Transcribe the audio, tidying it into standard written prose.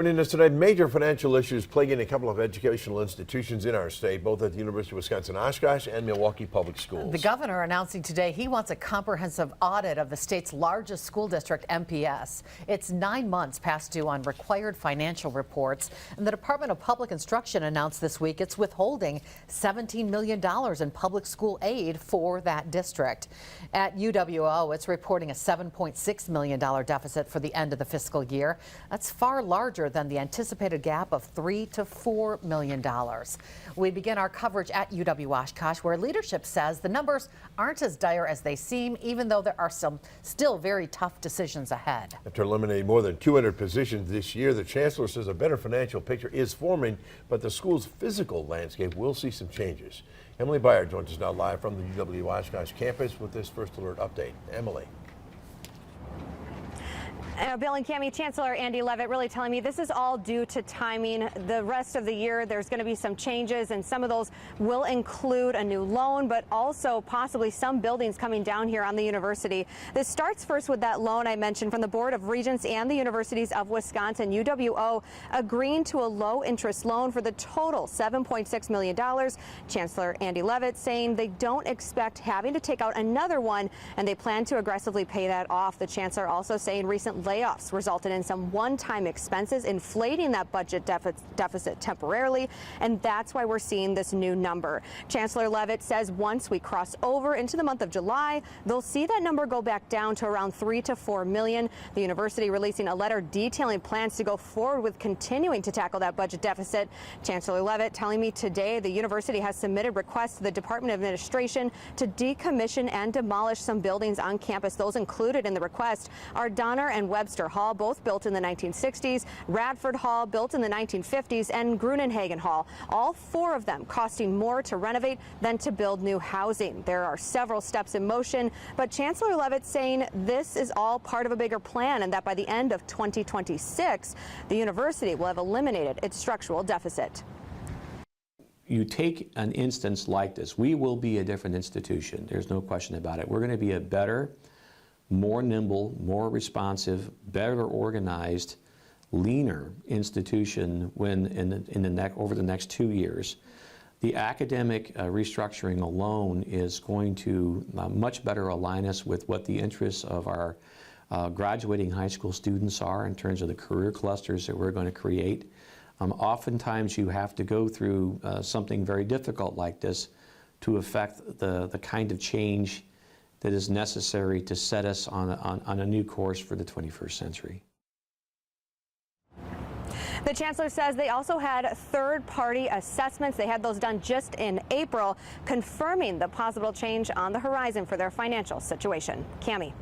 Joining us today, major financial issues plaguing a couple of educational institutions in our state, both at the University of Wisconsin-Oshkosh and Milwaukee Public Schools. The governor announcing today he wants a comprehensive audit of the state's largest school district, MPS. It's 9 months past due on required financial reports, and the Department of Public Instruction announced this week it's withholding $17 million in public school aid for that district. At UW-O, it's reporting a $7.6 million deficit for the end of the fiscal year. That's far larger than the anticipated gap of $3 to $4 million. We begin our coverage at UW-Oshkosh, where leadership says the numbers aren't as dire as they seem, even though there are some still very tough decisions ahead. After eliminating more than 200 positions this year, the chancellor says a better financial picture is forming, but the school's physical landscape will see some changes. Emily Byer joins us now live from the UW-Oshkosh campus with this First Alert update. Emily. Bill and Cammie, Chancellor Andy Levitt really telling me this is all due to timing. The rest of the year, there's going to be some changes, and some of those will include a new loan, but also possibly some buildings coming down here on the university. This starts first with that loan I mentioned from the Board of Regents and the Universities of Wisconsin. UW-O agreeing to a low-interest loan for the total $7.6 million. Chancellor Andy Levitt saying they don't expect having to take out another one, and they plan to aggressively pay that off. The chancellor also saying recent layoffs resulted in some one-time expenses, inflating that budget deficit temporarily, and that's why we're seeing this new number. Chancellor Levitt says once we cross over into the month of July, they'll see that number go back down to around $3 to $4 million. The university releasing a letter detailing plans to go forward with continuing to tackle that budget deficit. Chancellor Levitt telling me today the university has submitted requests to the Department of Administration to decommission and demolish some buildings on campus. Those included in the request are Donner and Webster Hall, both built in the 1960s, Radford Hall, built in the 1950s, and Grunenhagen Hall, all four of them costing more to renovate than to build new housing. There are several steps in motion, but Chancellor Levitt saying this is all part of a bigger plan, and that by the end of 2026, the university will have eliminated its structural deficit. You take an instance like this, we will be a different institution. There's no question about it. We're going to be a better, more nimble, more responsive, better organized, leaner institution when over the next 2 years. The academic restructuring alone is going to much better align us with what the interests of our graduating high school students are in terms of the career clusters that we're going to create. Oftentimes you have to go through something very difficult like this to affect the kind of change that is necessary to set us on a new course for the 21st century. The chancellor says they also had third-party assessments. They had those done just in April, confirming the possible change on the horizon for their financial situation. Cammie.